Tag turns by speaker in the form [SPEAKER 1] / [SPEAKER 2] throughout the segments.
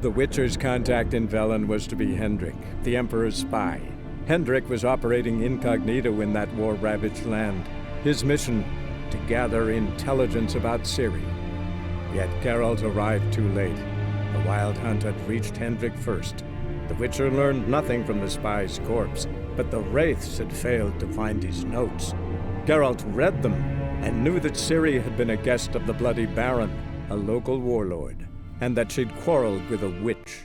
[SPEAKER 1] The Witcher's contact in Velen was to be Hendrik, the Emperor's spy. Hendrik was operating incognito in that war-ravaged land. His mission, to gather intelligence about Ciri. Yet Geralt arrived too late. The Wild Hunt had reached Hendrik first. The Witcher learned nothing from the spy's corpse, but the Wraiths had failed to find his notes. Geralt read them and knew that Ciri had been a guest of the Bloody Baron, a local warlord, and that she'd quarreled with a witch.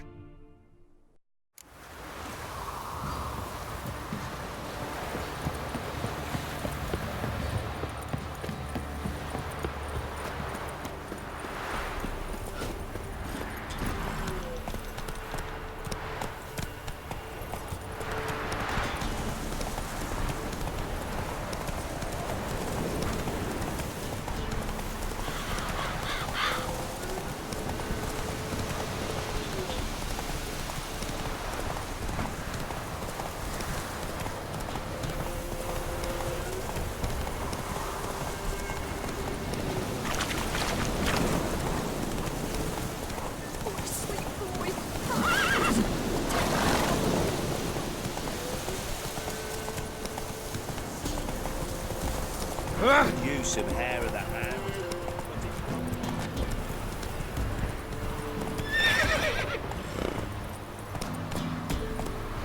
[SPEAKER 2] Use some hair of the hand.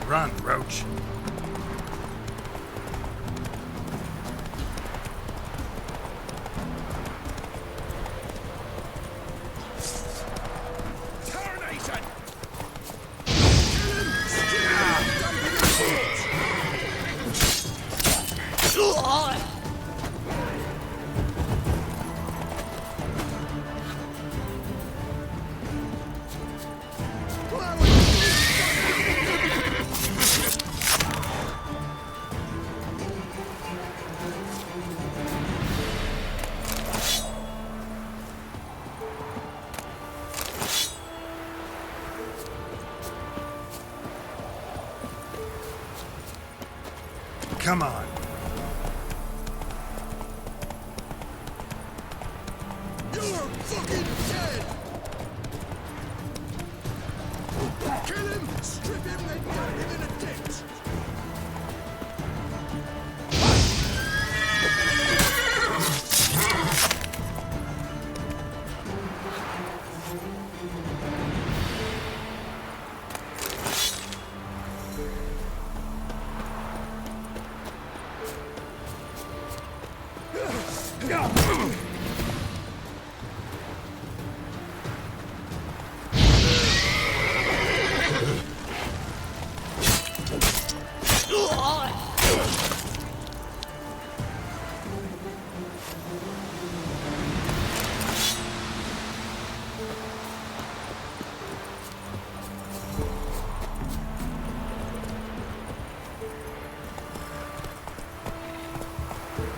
[SPEAKER 3] Run, Roach. Come on.
[SPEAKER 4] You're fucking dead! Kill him, strip him, then burn him in a ditch!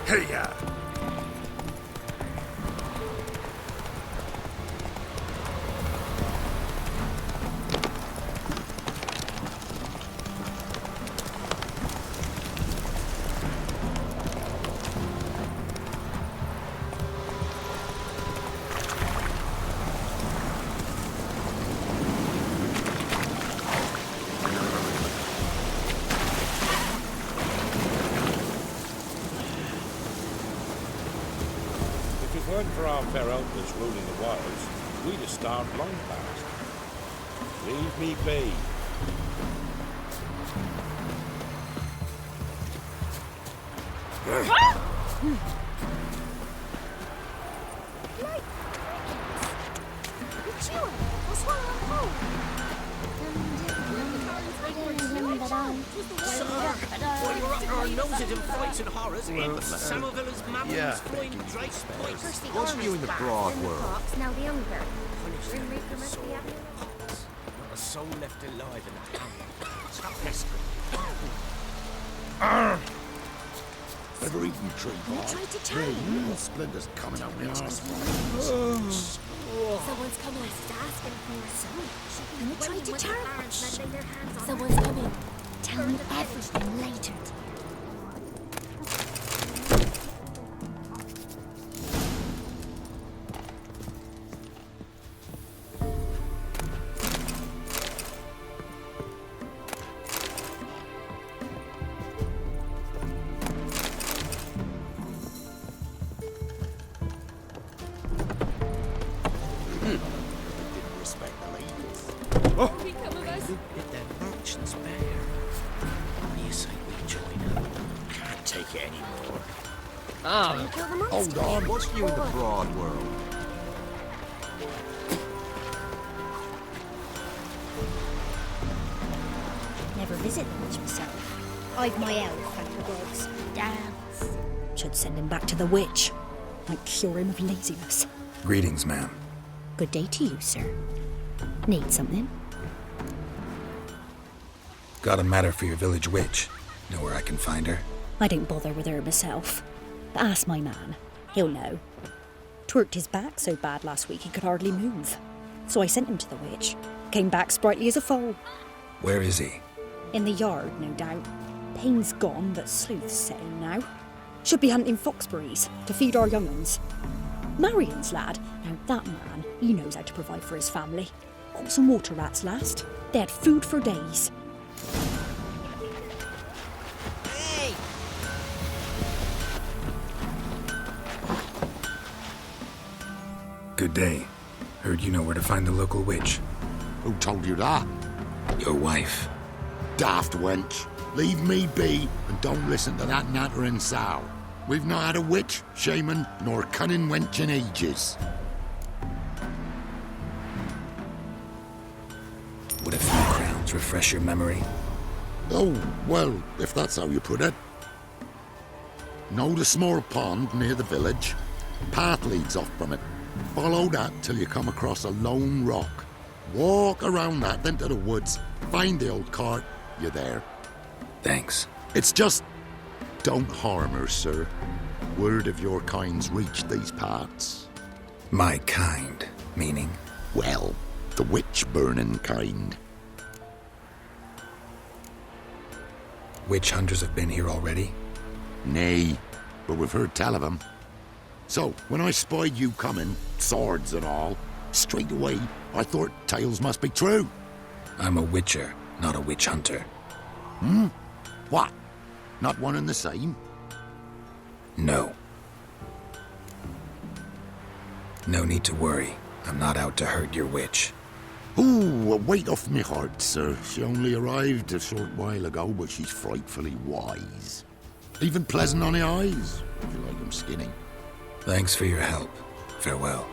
[SPEAKER 3] Hey, ya!
[SPEAKER 2] If it weren't for our fair elders ruling the wilds, we'd have starved long past. Leave me be.
[SPEAKER 5] While you're up our noses in fights and horrors, Samovilla's mammoths flying Drake's Point.
[SPEAKER 6] What's new in the broad world?
[SPEAKER 7] Now the younger.
[SPEAKER 5] Grim Reaper must be happy. Not a soul left alive in the hamlet. Stop pestering.
[SPEAKER 4] Ever eaten tree bark?
[SPEAKER 7] Try to turn.
[SPEAKER 4] Splinter's coming out my arse.
[SPEAKER 7] Someone's coming. Asking for some. And try to turn. Someone's coming. Tell me everything later. become of us?
[SPEAKER 5] Bit their merchants bare. What do you say we join up? Can't take it anymore.
[SPEAKER 7] Try and kill the monster.
[SPEAKER 3] Hold on.
[SPEAKER 6] What's new in the broad world?
[SPEAKER 8] Never visit the witch myself. I've my elf and the dogs. Dance. Should send him back to the witch. Might cure him of laziness.
[SPEAKER 3] Greetings, ma'am.
[SPEAKER 8] Good day to you, sir. Need something?
[SPEAKER 3] Got a matter for your village witch. Know where I can find her?
[SPEAKER 8] I don't bother with her myself. But ask my man. He'll know. Twerked his back so bad last week he could hardly move. So I sent him to the witch. Came back sprightly as a foal.
[SPEAKER 3] Where is he?
[SPEAKER 8] In the yard, no doubt. Pain's gone, but sleuth's setting now. Should be hunting foxberries to feed our young uns. Marion's lad, now that man, he knows how to provide for his family. Caught some water rats last. They had food for days.
[SPEAKER 5] Hey!
[SPEAKER 3] Good day. Heard you know where to find the local witch.
[SPEAKER 9] Who told you that?
[SPEAKER 3] Your wife.
[SPEAKER 9] Daft wench. Leave me be and don't listen to that nattering sow. We've not had a witch, shaman, nor cunning wench in ages.
[SPEAKER 3] Would a few crowns refresh your memory?
[SPEAKER 9] Oh, well, if that's how you put it. Know the small pond near the village? Path leads off from it. Follow that till you come across a lone rock. Walk around that, then to the woods. Find the old cart. You're there.
[SPEAKER 3] Thanks.
[SPEAKER 9] It's just... don't harm her, sir. Word of your kind's reached these parts.
[SPEAKER 3] My kind, meaning?
[SPEAKER 9] Well, the witch-burning kind.
[SPEAKER 3] Witch hunters have been here already?
[SPEAKER 9] Nay, but we've heard tell of them. So, when I spied you coming, swords and all, straight away I thought tales must be true.
[SPEAKER 3] I'm a witcher, not a witch hunter.
[SPEAKER 9] What? Not one and the same?
[SPEAKER 3] No. No need to worry. I'm not out to hurt your witch.
[SPEAKER 9] Ooh, a weight off me heart, sir. She only arrived a short while ago, but she's frightfully wise. Even pleasant on the eyes, if you like them skinny.
[SPEAKER 3] Thanks for your help. Farewell.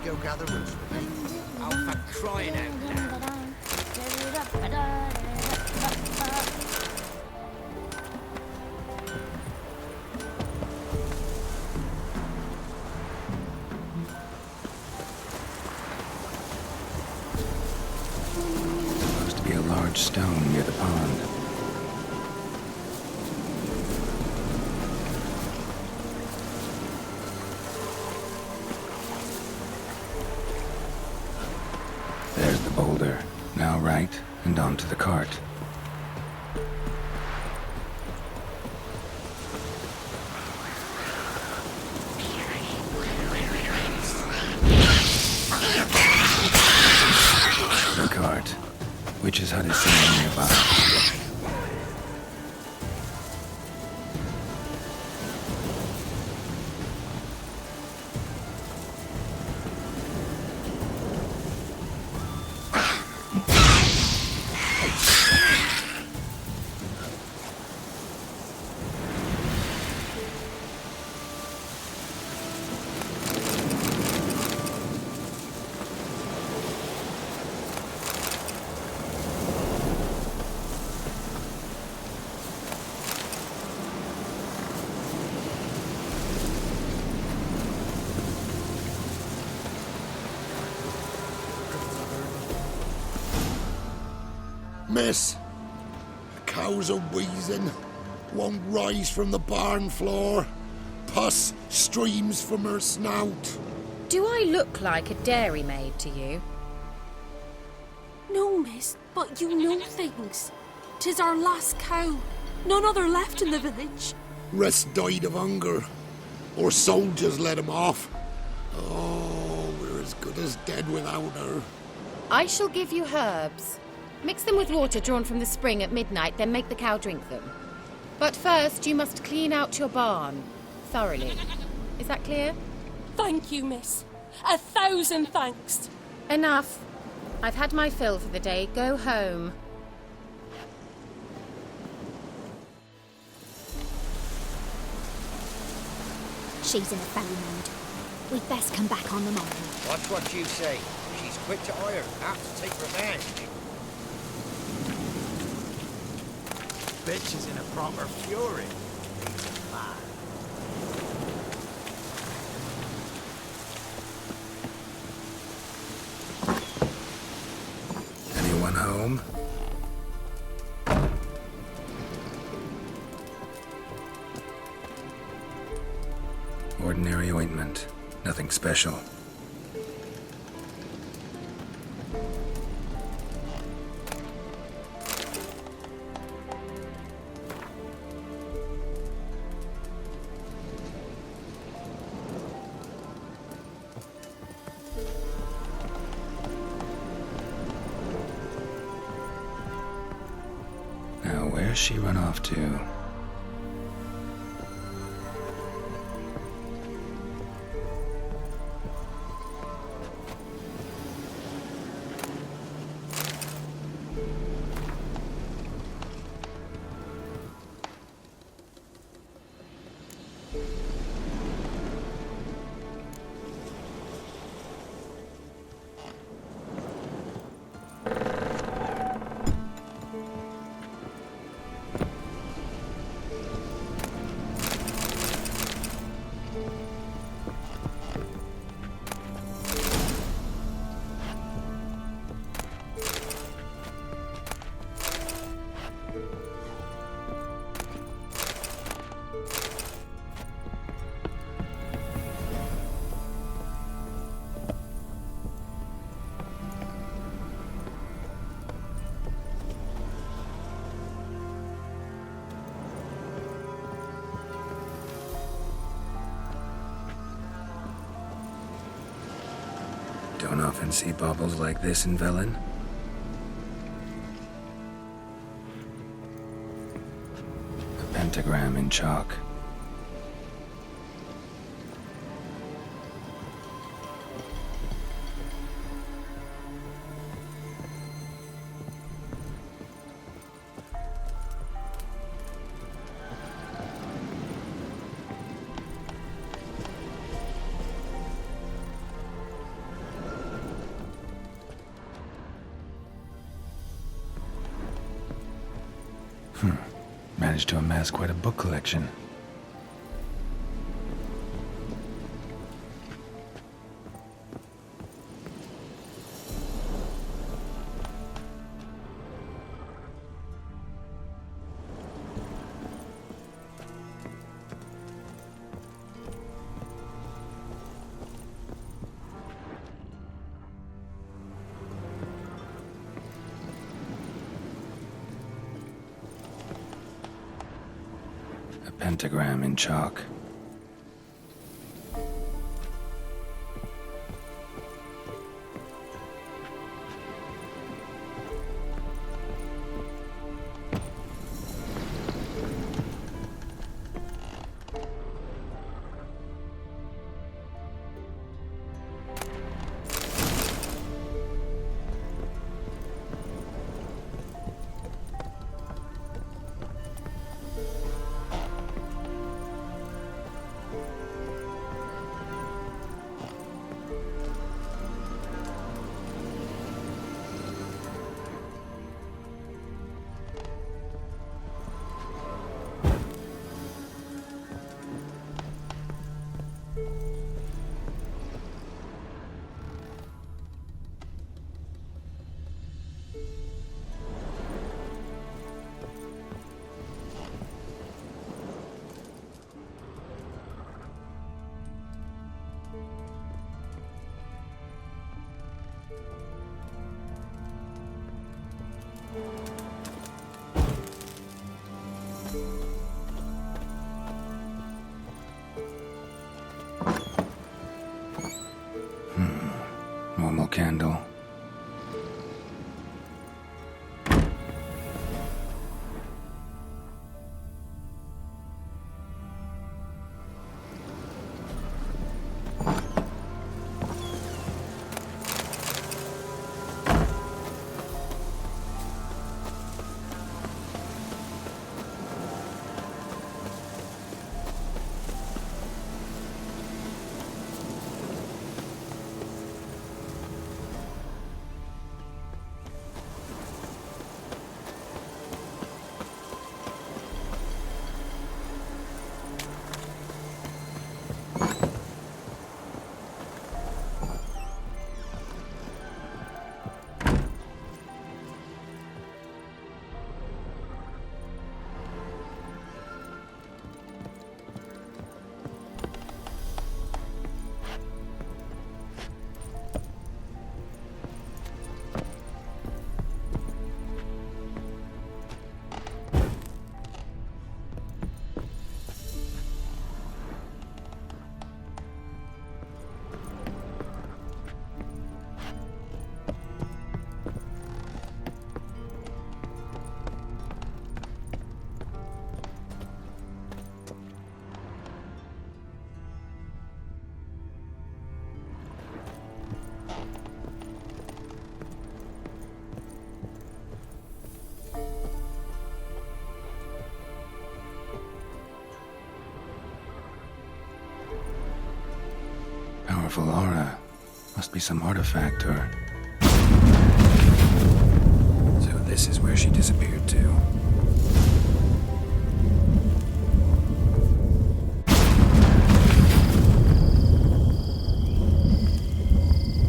[SPEAKER 5] You go gather roots for me. Oh, for crying out loud.
[SPEAKER 3] Supposed to be a large stone near the pond. There's the boulder. Now right, and onto the cart. The cart. Witch's hut is somewhere nearby.
[SPEAKER 9] Miss, cows are wheezing, won't rise from the barn floor. Pus streams from her snout.
[SPEAKER 10] Do I look like a dairymaid to you?
[SPEAKER 7] No, miss, but you know things. 'Tis our last cow. None other left in the village.
[SPEAKER 9] Rest died of hunger, or soldiers let him off. Oh, we're as good as dead without her.
[SPEAKER 10] I shall give you herbs. Mix them with water drawn from the spring at midnight, then make the cow drink them. But first, you must clean out your barn thoroughly. Is that clear?
[SPEAKER 7] Thank you, miss.
[SPEAKER 11] 1,000 thanks.
[SPEAKER 10] Enough. I've had my fill for the day. Go home.
[SPEAKER 7] She's in a foul mood. We'd best come back on the morrow.
[SPEAKER 5] Watch what you say. She's quick to ire, apt to take revenge.
[SPEAKER 6] Bitch is in a proper fury. He's mad.
[SPEAKER 3] Anyone home? Ordinary ointment. Nothing special. Now, where's she run off to? Don't often see baubles like this in Velen. A pentagram in chalk. Managed to amass quite a book collection. Pentagram in chalk. Normal candle. Beautiful aura. Must be some artifact or... So this is where she disappeared to.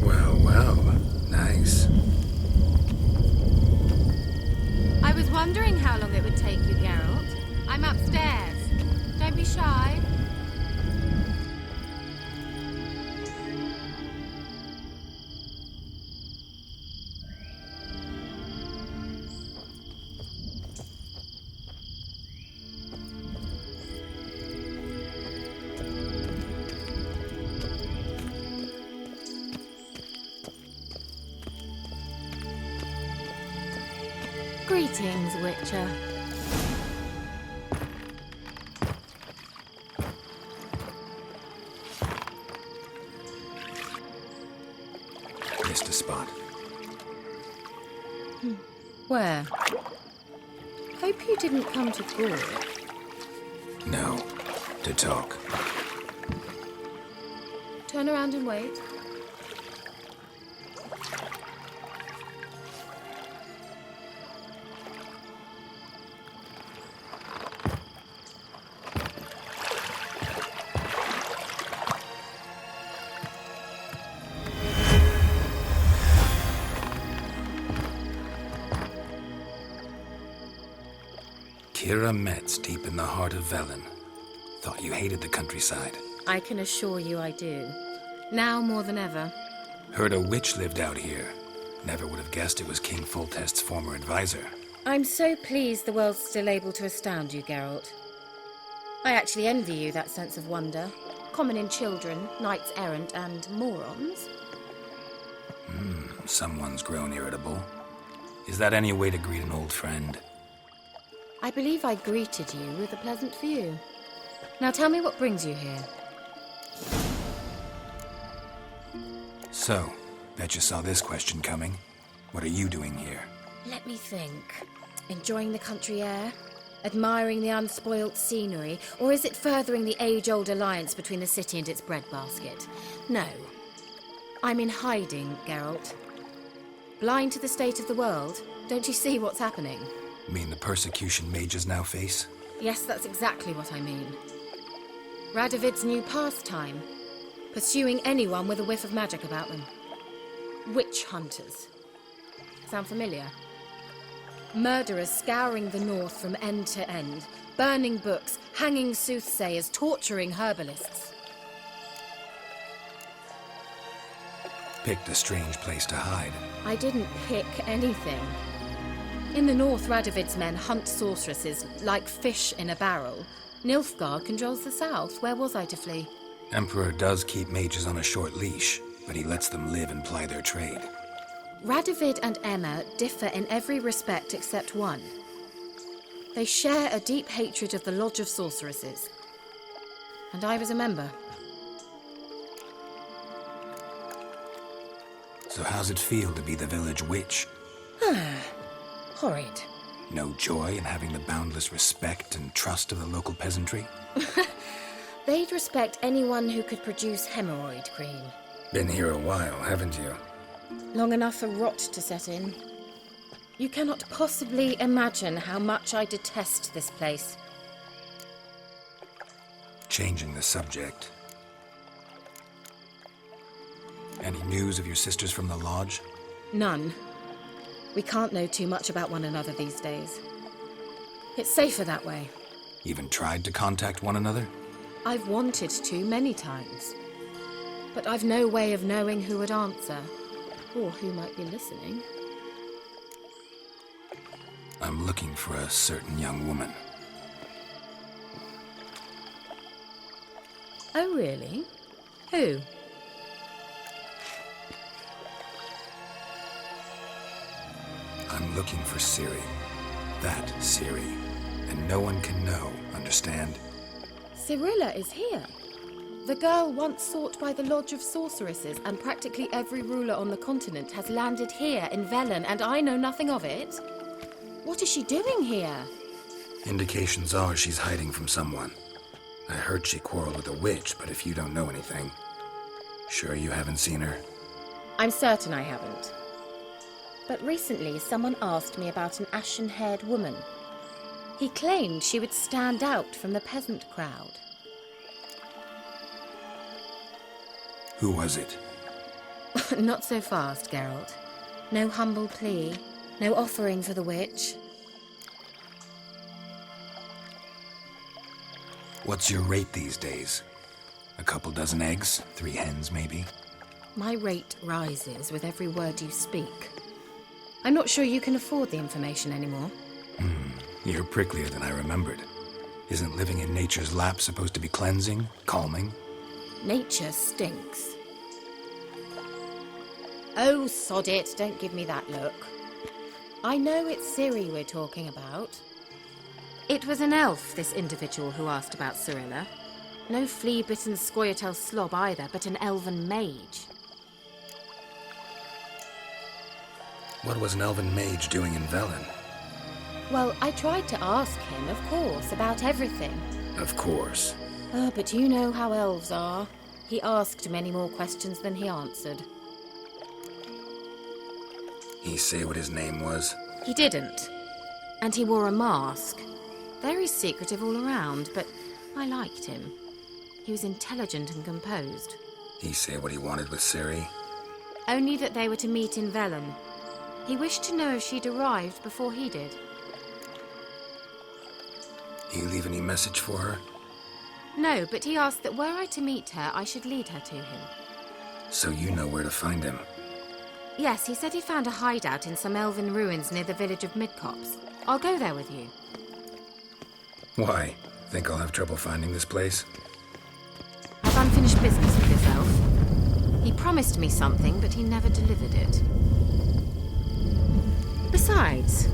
[SPEAKER 3] Well, nice.
[SPEAKER 10] I was wondering how long it would take you, Geralt. I'm upstairs. Don't be shy. Greetings, Witcher.
[SPEAKER 3] Missed a spot.
[SPEAKER 10] Where? Hope you didn't come to Gore.
[SPEAKER 3] No. To talk.
[SPEAKER 10] Turn around and wait.
[SPEAKER 3] Kira Metz, deep in the heart of Velen. Thought you hated the countryside.
[SPEAKER 10] I can assure you I do. Now more than ever.
[SPEAKER 3] Heard a witch lived out here. Never would have guessed it was King Foltest's former advisor.
[SPEAKER 10] I'm so pleased the world's still able to astound you, Geralt. I actually envy you that sense of wonder. Common in children, knights errant, and morons.
[SPEAKER 3] Someone's grown irritable. Is that any way to greet an old friend?
[SPEAKER 10] I believe I greeted you with a pleasant view. Now tell me what brings you here.
[SPEAKER 3] So, bet you saw this question coming. What are you doing here?
[SPEAKER 10] Let me think. Enjoying the country air? Admiring the unspoilt scenery? Or is it furthering the age-old alliance between the city and its breadbasket? No. I'm in hiding, Geralt. Blind to the state of the world? Don't you see what's happening?
[SPEAKER 3] Mean the persecution mages now face?
[SPEAKER 10] Yes, that's exactly what I mean. Radovid's new pastime. Pursuing anyone with a whiff of magic about them. Witch hunters. Sound familiar? Murderers scouring the north from end to end. Burning books, hanging soothsayers, torturing herbalists.
[SPEAKER 3] Picked a strange place to hide.
[SPEAKER 10] I didn't pick anything. In the north, Radovid's men hunt sorceresses like fish in a barrel. Nilfgaard controls the south. Where was I to flee?
[SPEAKER 3] Emperor does keep mages on a short leash, but he lets them live and ply their trade.
[SPEAKER 10] Radovid and Emma differ in every respect except one. They share a deep hatred of the Lodge of Sorceresses. And I was a member.
[SPEAKER 3] So how's it feel to be the village witch?
[SPEAKER 10] Horrid.
[SPEAKER 3] No joy in having the boundless respect and trust of the local peasantry?
[SPEAKER 10] They'd respect anyone who could produce hemorrhoid cream.
[SPEAKER 3] Been here a while, haven't you?
[SPEAKER 10] Long enough for rot to set in. You cannot possibly imagine how much I detest this place.
[SPEAKER 3] Changing the subject. Any news of your sisters from the lodge?
[SPEAKER 10] None. We can't know too much about one another these days. It's safer that way.
[SPEAKER 3] Even tried to contact one another?
[SPEAKER 10] I've wanted to many times. But I've no way of knowing who would answer, or who might be listening.
[SPEAKER 3] I'm looking for a certain young woman.
[SPEAKER 10] Oh, really? Who?
[SPEAKER 3] I'm looking for Ciri. That Ciri. And no one can know, understand?
[SPEAKER 10] Cirilla is here. The girl once sought by the Lodge of Sorceresses, and practically every ruler on the continent has landed here in Velen, and I know nothing of it. What is she doing here?
[SPEAKER 3] Indications are she's hiding from someone. I heard she quarreled with a witch, but if you don't know anything... Sure you haven't seen her?
[SPEAKER 10] I'm certain I haven't. But recently someone asked me about an ashen-haired woman. He claimed she would stand out from the peasant crowd.
[SPEAKER 3] Who was it?
[SPEAKER 10] Not so fast, Geralt. No humble plea, no offering for the witch.
[SPEAKER 3] What's your rate these days? A couple dozen eggs? 3 hens, maybe?
[SPEAKER 10] My rate rises with every word you speak. I'm not sure you can afford the information anymore.
[SPEAKER 3] You're pricklier than I remembered. Isn't living in nature's lap supposed to be cleansing, calming?
[SPEAKER 10] Nature stinks. Oh, sod it, don't give me that look. I know it's Ciri we're talking about. It was an elf, this individual who asked about Cirilla. No flea-bitten Scoia'tael slob either, but an elven mage.
[SPEAKER 3] What was an elven mage doing in Velen?
[SPEAKER 10] Well, I tried to ask him, of course, about everything.
[SPEAKER 3] Of course.
[SPEAKER 10] Oh, but you know how elves are. He asked many more questions than he answered.
[SPEAKER 3] He say what his name was?
[SPEAKER 10] He didn't. And he wore a mask. Very secretive all around, but I liked him. He was intelligent and composed.
[SPEAKER 3] He say what he wanted with Ciri?
[SPEAKER 10] Only that they were to meet in Velen. He wished to know if she'd arrived before he did.
[SPEAKER 3] He leave any message for her?
[SPEAKER 10] No, but he asked that were I to meet her, I should lead her to him.
[SPEAKER 3] So you know where to find him?
[SPEAKER 10] Yes, he said he'd found a hideout in some elven ruins near the village of Midcopse. I'll go there with you.
[SPEAKER 3] Why? Think I'll have trouble finding this place?
[SPEAKER 10] I've unfinished business with this elf. He promised me something, but he never delivered it. Besides,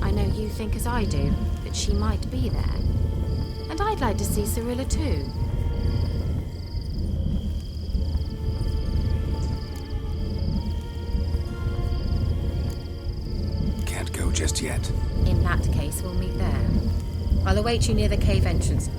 [SPEAKER 10] I know you think as I do, that she might be there. And I'd like to see Cirilla too.
[SPEAKER 3] Can't go just yet.
[SPEAKER 10] In that case, we'll meet there. I'll await you near the cave entrance.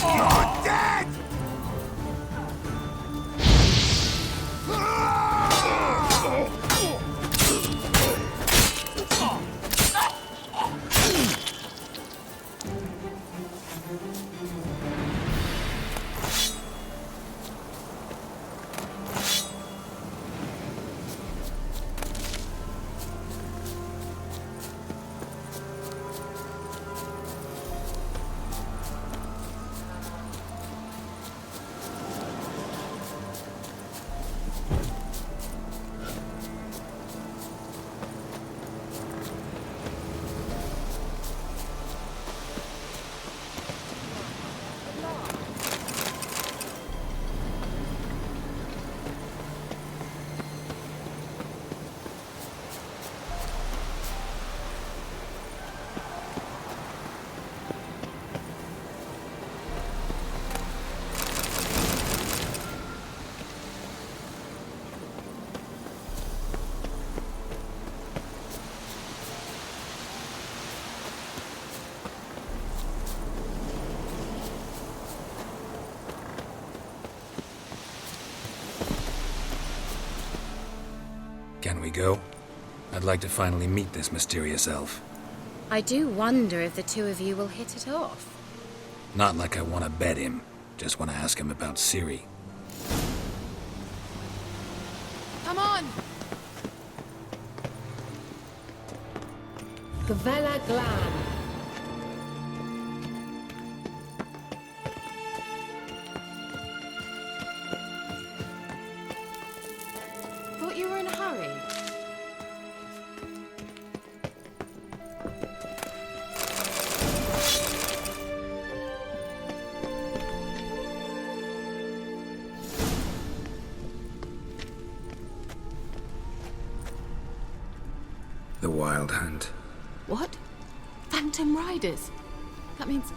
[SPEAKER 4] You're dead!
[SPEAKER 3] Can we go? I'd like to finally meet this mysterious elf.
[SPEAKER 10] I do wonder if the two of you will hit it off.
[SPEAKER 3] Not like I want to bet him. Just want to ask him about Ciri.
[SPEAKER 10] Come on! Gvella Glan. Thought you were in a hurry.
[SPEAKER 3] The Wild Hunt.
[SPEAKER 10] What? Phantom Riders? That means...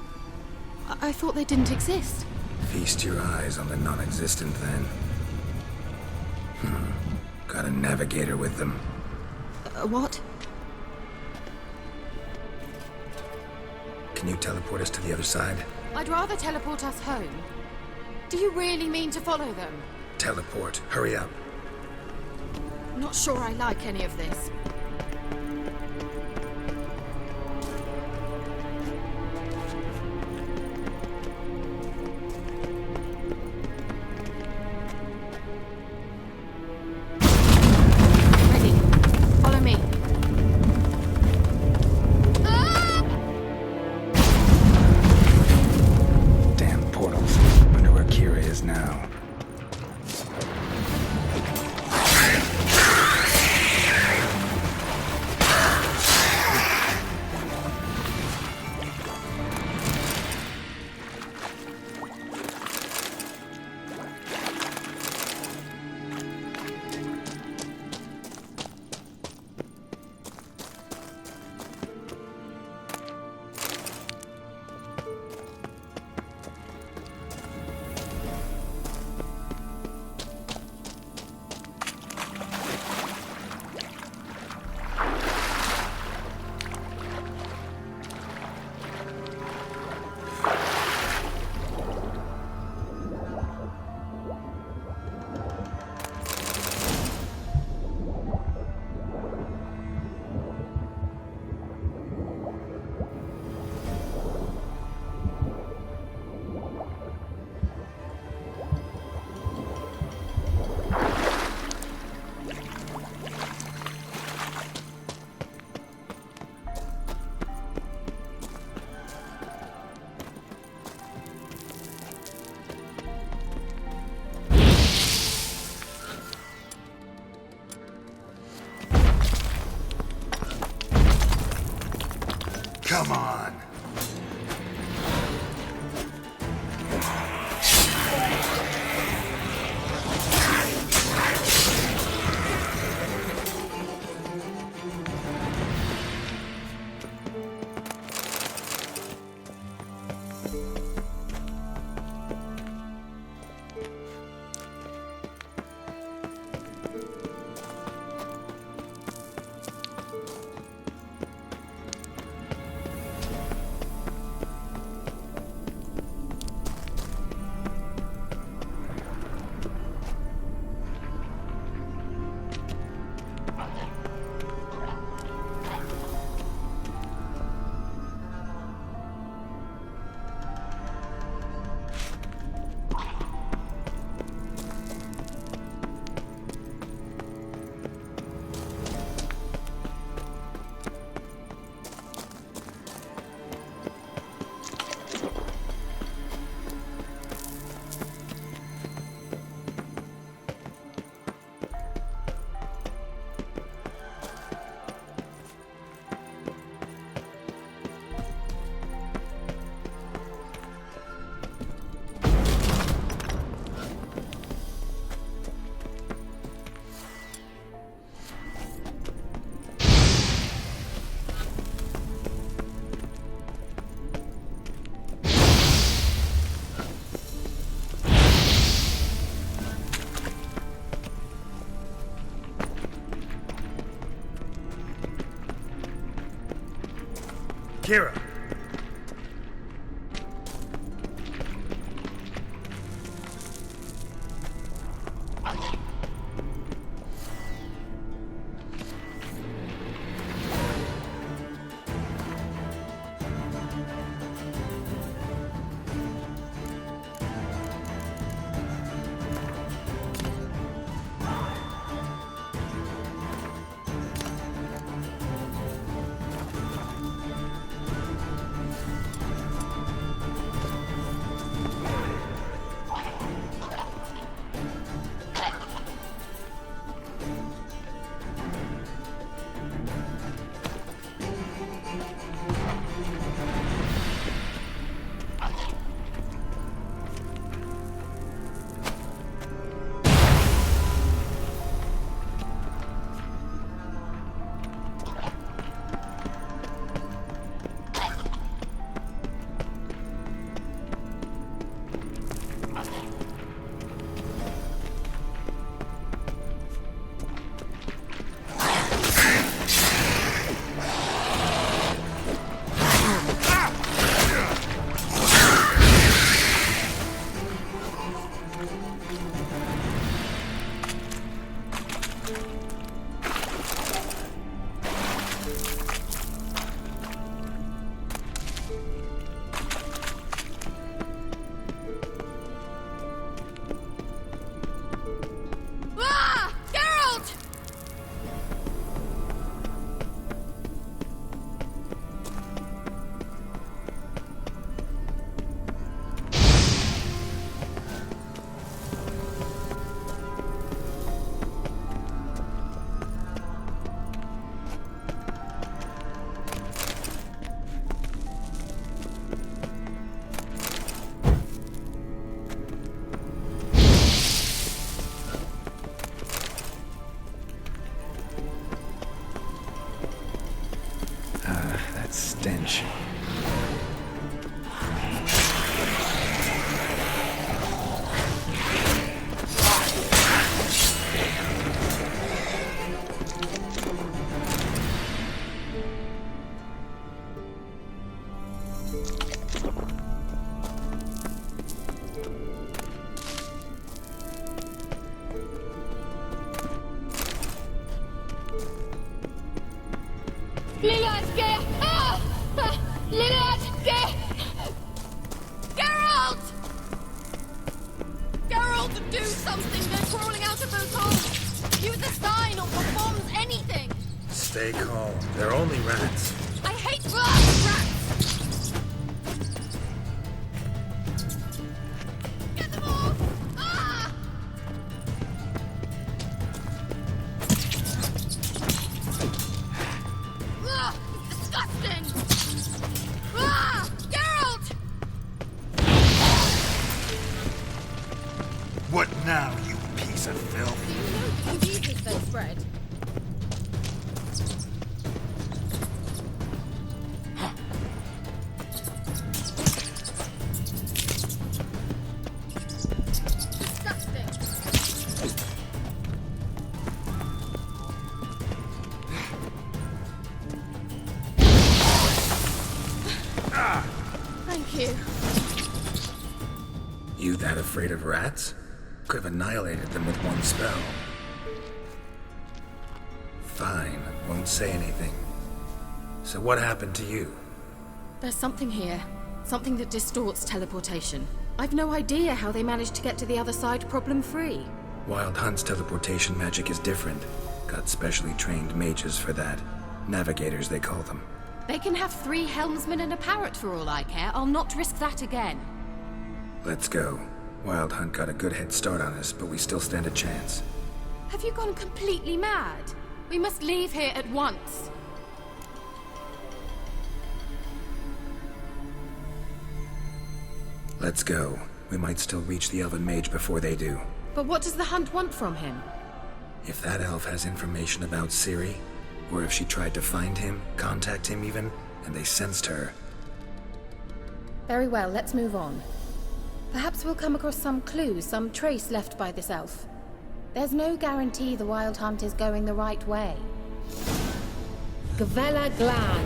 [SPEAKER 10] I thought they didn't exist.
[SPEAKER 3] Feast your eyes on the non-existent then. Got a navigator with them.
[SPEAKER 10] What?
[SPEAKER 3] Can you teleport us to the other side?
[SPEAKER 10] I'd rather teleport us home. Do you really mean to follow them?
[SPEAKER 3] Teleport. Hurry up.
[SPEAKER 10] Not sure I like any of this. Ready. Follow me.
[SPEAKER 3] Damn portals. Wonder where Kira is now.
[SPEAKER 6] Kira!
[SPEAKER 3] Stench.
[SPEAKER 6] Stay calm. They're only rats.
[SPEAKER 10] I hate rats! Get them off! Ah! Ugh, it's disgusting! Ah! Geralt!
[SPEAKER 6] What now, you piece of filth?
[SPEAKER 10] Do you know that you eat this bread?
[SPEAKER 3] You that afraid of rats? Could have annihilated them with one spell. Fine, won't say anything. So what happened to you?
[SPEAKER 10] There's something here. Something that distorts teleportation. I've no idea how they managed to get to the other side problem-free.
[SPEAKER 3] Wild Hunt's teleportation magic is different. Got specially trained mages for that. Navigators, they call them.
[SPEAKER 10] They can have 3 helmsmen and a parrot for all I care. I'll not risk that again.
[SPEAKER 3] Let's go. Wild Hunt got a good head start on us, but we still stand a chance.
[SPEAKER 10] Have you gone completely mad? We must leave here at once.
[SPEAKER 3] Let's go. We might still reach the Elven Mage before they do.
[SPEAKER 10] But what does the Hunt want from him?
[SPEAKER 3] If that elf has information about Ciri, or if she tried to find him, contact him even, and they sensed her.
[SPEAKER 10] Very well, let's move on. Perhaps we'll come across some clue, some trace left by this elf. There's no guarantee the Wild Hunt is going the right way. Gavella Glan.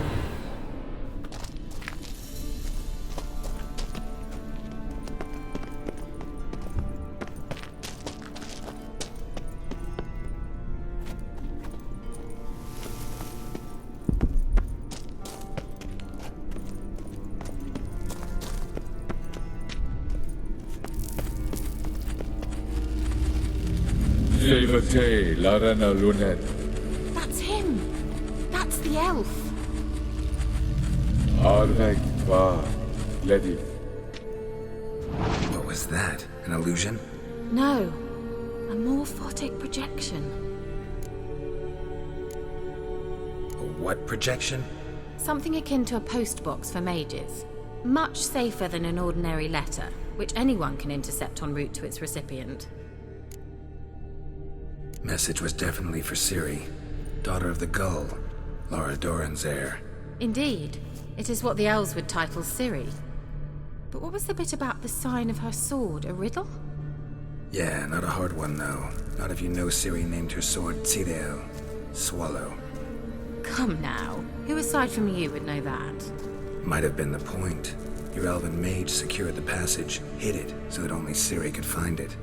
[SPEAKER 12] Devate Larena Lunet.
[SPEAKER 10] That's him! That's the elf!
[SPEAKER 12] Arvek Tva Ledi.
[SPEAKER 3] What was that? An illusion?
[SPEAKER 10] No. A morphotic projection.
[SPEAKER 3] A what projection?
[SPEAKER 10] Something akin to a postbox for mages. Much safer than an ordinary letter, which anyone can intercept en route to its recipient.
[SPEAKER 3] Message was definitely for Ciri, daughter of the Gull, Lara Doran's heir.
[SPEAKER 10] Indeed. It is what the elves would title Ciri. But what was the bit about the sign of her sword? A riddle?
[SPEAKER 3] Yeah, not a hard one though. Not if you know Ciri named her sword Tzidel, Swallow.
[SPEAKER 10] Come now. Who aside from you would know that?
[SPEAKER 3] Might have been the point. Your elven mage secured the passage, hid it, so that only Ciri could find it.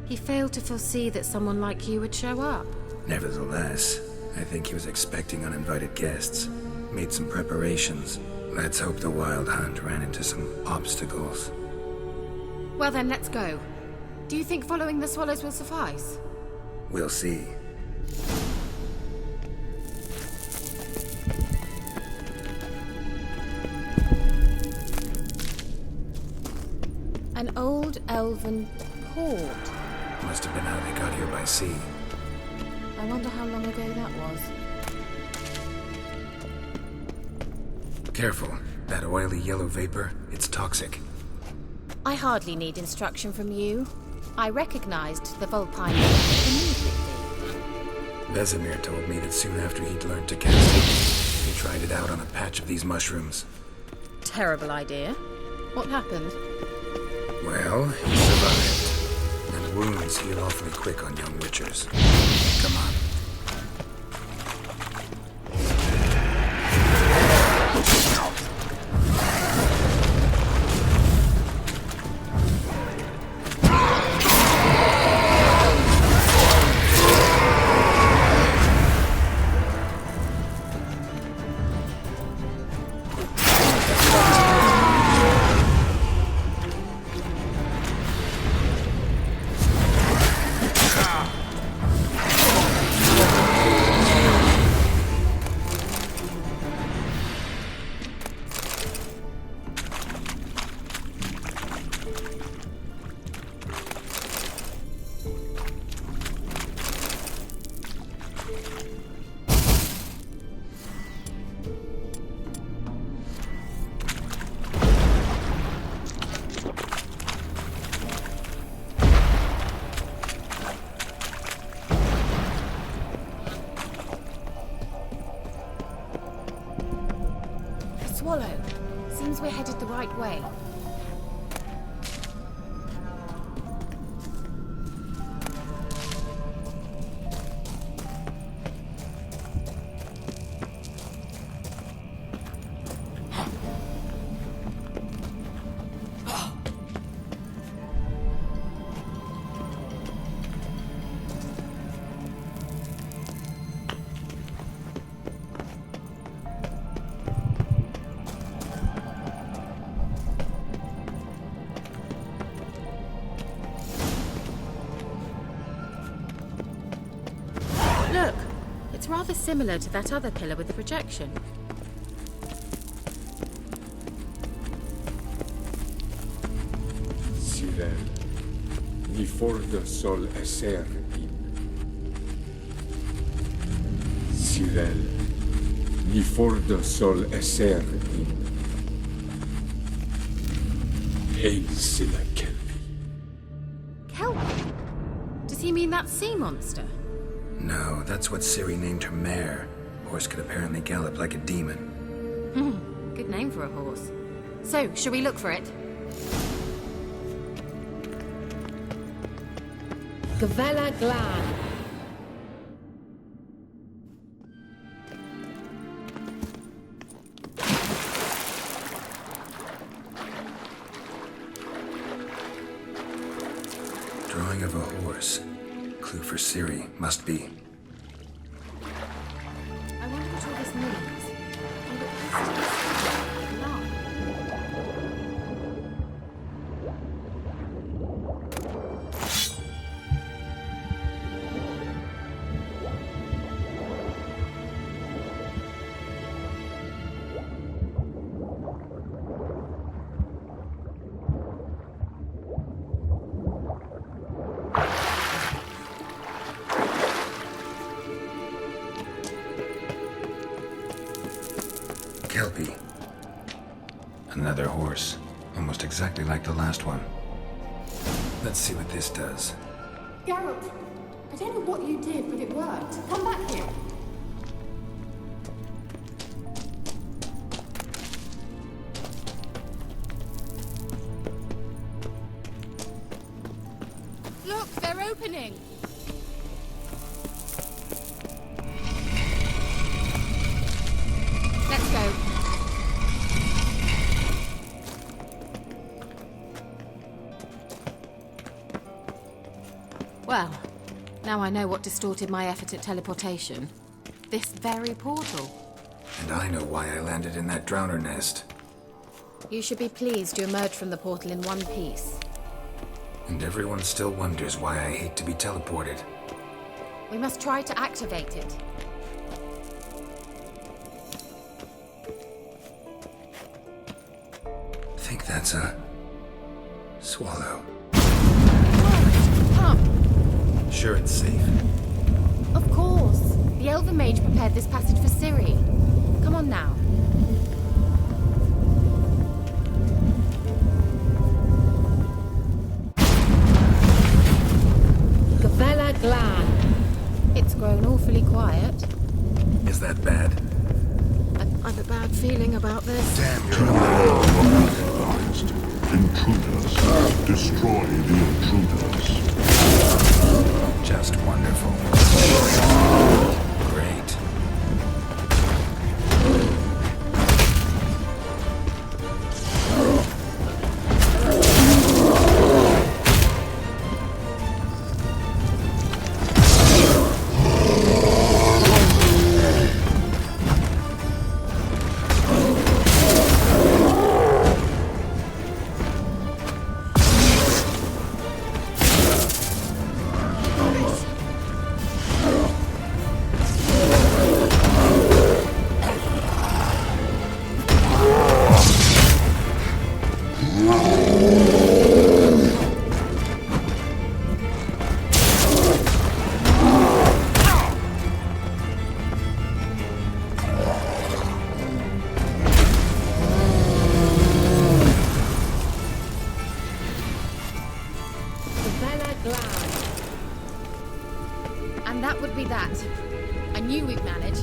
[SPEAKER 10] He failed to foresee that someone like you would show up.
[SPEAKER 3] Nevertheless, I think he was expecting uninvited guests. Made some preparations. Let's hope the Wild Hunt ran into some obstacles.
[SPEAKER 10] Well then, let's go. Do you think following the swallows will suffice?
[SPEAKER 3] We'll see.
[SPEAKER 10] An old elven port.
[SPEAKER 3] Must have been how they got here by sea.
[SPEAKER 10] I wonder how long ago that was.
[SPEAKER 3] Careful. That oily yellow vapor, it's toxic.
[SPEAKER 10] I hardly need instruction from you. I recognized the Vulpine immediately.
[SPEAKER 3] Vesemir told me that soon after he'd learned to cast it, he tried it out on a patch of these mushrooms.
[SPEAKER 10] Terrible idea. What happened?
[SPEAKER 3] Well, he survived. And wounds heal awfully quick on young witchers. Come on.
[SPEAKER 10] Swallow. Seems we're headed the right way. Look, it's rather similar to that other pillar with the projection.
[SPEAKER 12] Sirel, ni forda sol esser in. Sirel, ni forda sol esser in. Hail silla kelpi.
[SPEAKER 10] Kelpie? Does he mean that sea monster?
[SPEAKER 3] No, that's what Ciri named her mare. Horse could apparently gallop like a demon.
[SPEAKER 10] Good name for a horse. So, shall we look for it? Gavella Glan.
[SPEAKER 3] Drawing of a horse. Clue for Ciri, must be.
[SPEAKER 10] I wonder what all this means. And what
[SPEAKER 3] Another horse. Almost exactly like the last one. Let's see what this does.
[SPEAKER 13] Geralt, I don't know what you did, but it worked. Come back here.
[SPEAKER 10] Look, they're opening! Let's go. Well, now I know what distorted my effort at teleportation. This very portal.
[SPEAKER 3] And I know why I landed in that drowner nest.
[SPEAKER 10] You should be pleased you emerged from the portal in one piece.
[SPEAKER 3] And everyone still wonders why I hate to be teleported.
[SPEAKER 10] We must try to activate it.
[SPEAKER 3] I think that's a... swallow.
[SPEAKER 10] Come!
[SPEAKER 3] Sure it's safe.
[SPEAKER 10] Of course. The Elven Mage prepared this passage for Ciri. Come on now. Gavella Glan. It's grown awfully quiet.
[SPEAKER 3] Is that bad?
[SPEAKER 10] I've a bad feeling about this.
[SPEAKER 3] Damn, you're
[SPEAKER 14] Advised. Intruders. Destroy the intruders.
[SPEAKER 3] Just wonderful. Great.
[SPEAKER 10] And that would be that. I knew we'd manage.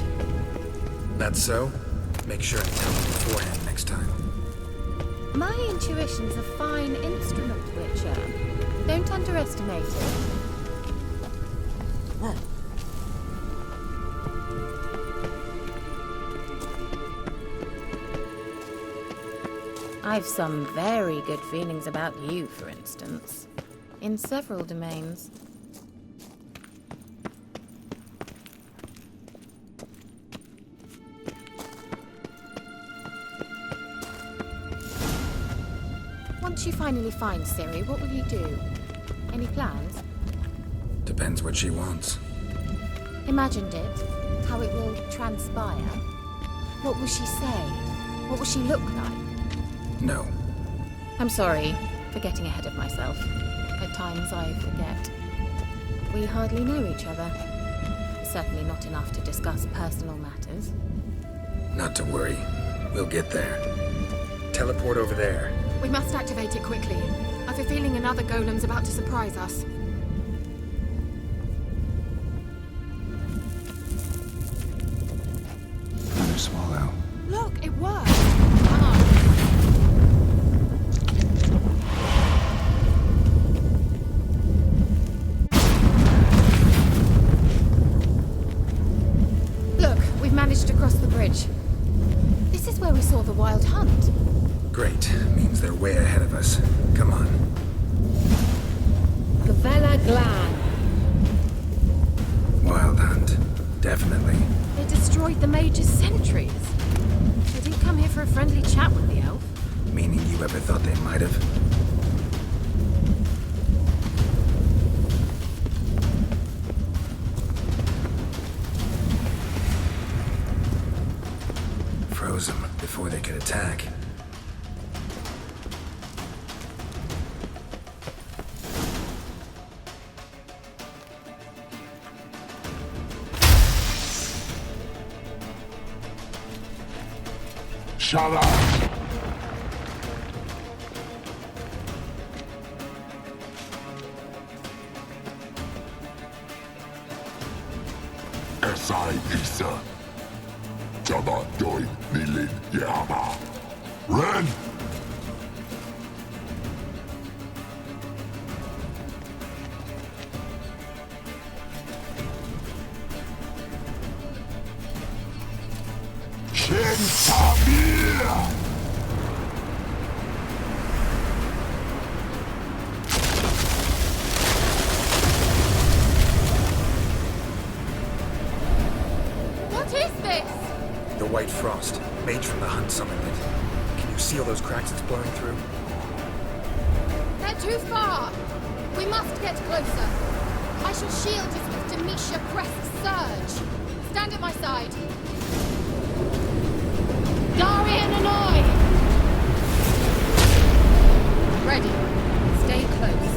[SPEAKER 3] That's so? Make sure to tell me beforehand next time.
[SPEAKER 10] My intuition's a fine instrument, Witcher. Don't underestimate it. I've some very good feelings about you, for instance. In several domains. Once you finally find Ciri, what will you do? Any plans?
[SPEAKER 3] Depends what she wants.
[SPEAKER 10] Imagined it? How it will transpire? What will she say? What will she look like?
[SPEAKER 3] No.
[SPEAKER 10] I'm sorry for getting ahead of myself. At times I forget. We hardly know each other. Certainly not enough to discuss personal matters.
[SPEAKER 3] Not to worry. We'll get there. Teleport over there.
[SPEAKER 10] We must activate it quickly. I've a feeling another golem's about to surprise us.
[SPEAKER 3] Another swallow.
[SPEAKER 10] Look, it worked! Come on. Look, we've managed to cross the bridge. This is where we saw the wild hunt.
[SPEAKER 3] Great. Means they're way ahead of us. Come on.
[SPEAKER 10] Gavella Glan.
[SPEAKER 3] Wild hunt. Definitely.
[SPEAKER 10] They destroyed the mage's sentries. They didn't come here for a friendly chat with the elf.
[SPEAKER 3] Meaning you ever thought they might have? Froze them before they could attack.
[SPEAKER 14] Shut up! Sai Isa. Jabba Doi Nilin Yama. Ren! Shin Tamir!
[SPEAKER 3] The white frost. Mage from the hunt summoned it. Can you see all those cracks it's blowing through?
[SPEAKER 7] They're too far. We must get closer. I shall shield us with Demetia Crest's surge. Stand at my side. Darian Annoy!
[SPEAKER 10] Ready. Stay close.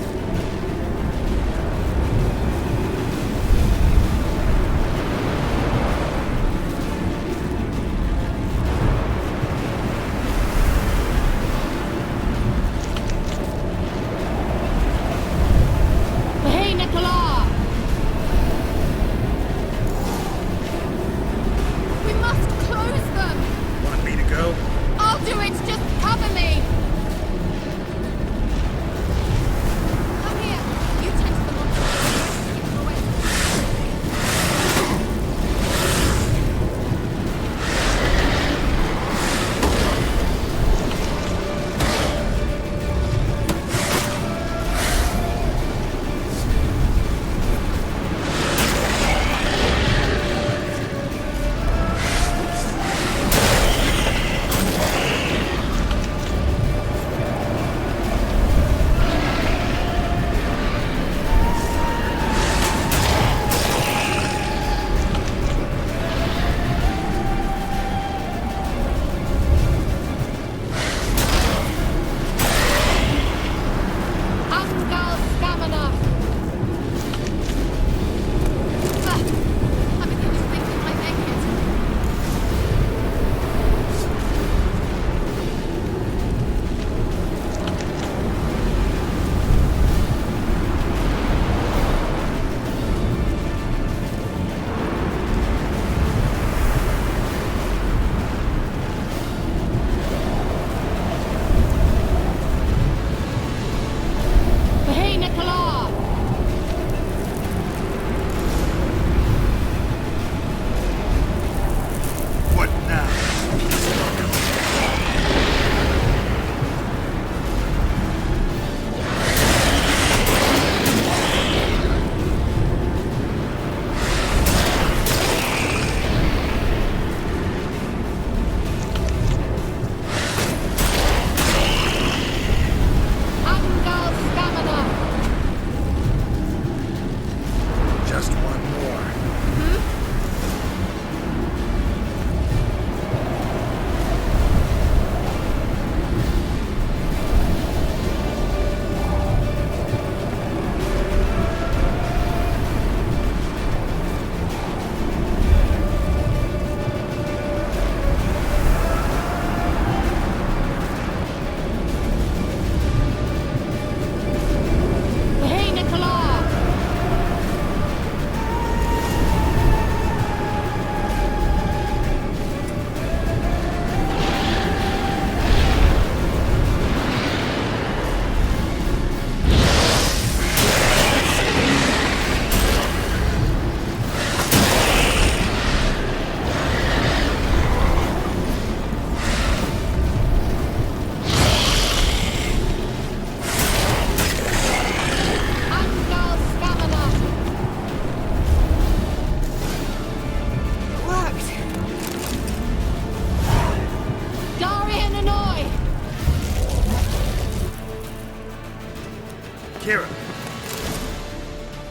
[SPEAKER 3] Kira!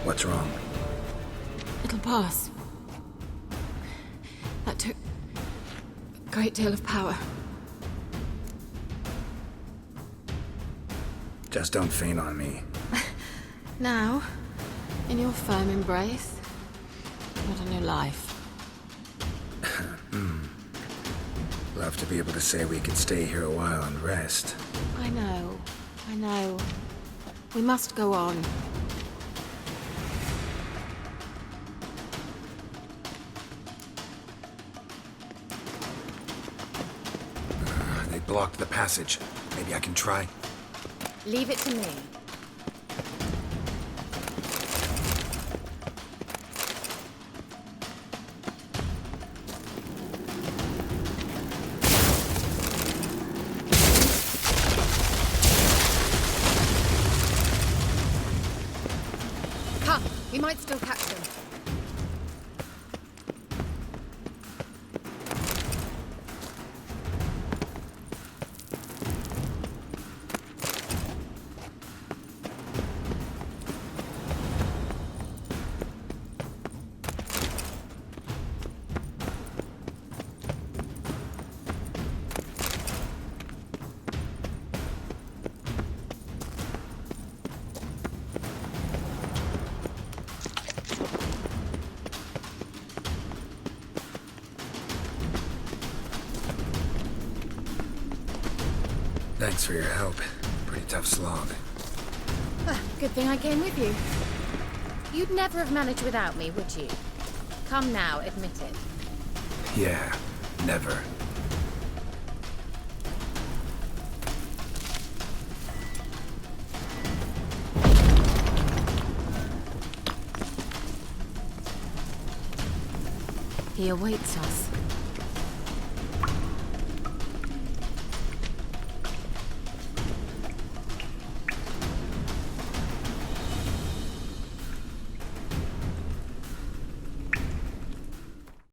[SPEAKER 3] What's wrong?
[SPEAKER 10] It'll pass. That took a great deal of power.
[SPEAKER 3] Just don't faint on me.
[SPEAKER 10] Now, in your firm embrace, what a new life.
[SPEAKER 3] Love to be able to say we could stay here a while and rest.
[SPEAKER 10] I know. We must go on.
[SPEAKER 3] blocked the passage. Maybe I can try.
[SPEAKER 10] Leave it to me. Come, we might still catch them.
[SPEAKER 3] Thanks for your help. Pretty tough slog.
[SPEAKER 10] Good thing I came with you. You'd never have managed without me, would you? Come now, admit it.
[SPEAKER 3] Yeah, never.
[SPEAKER 10] He awaits us.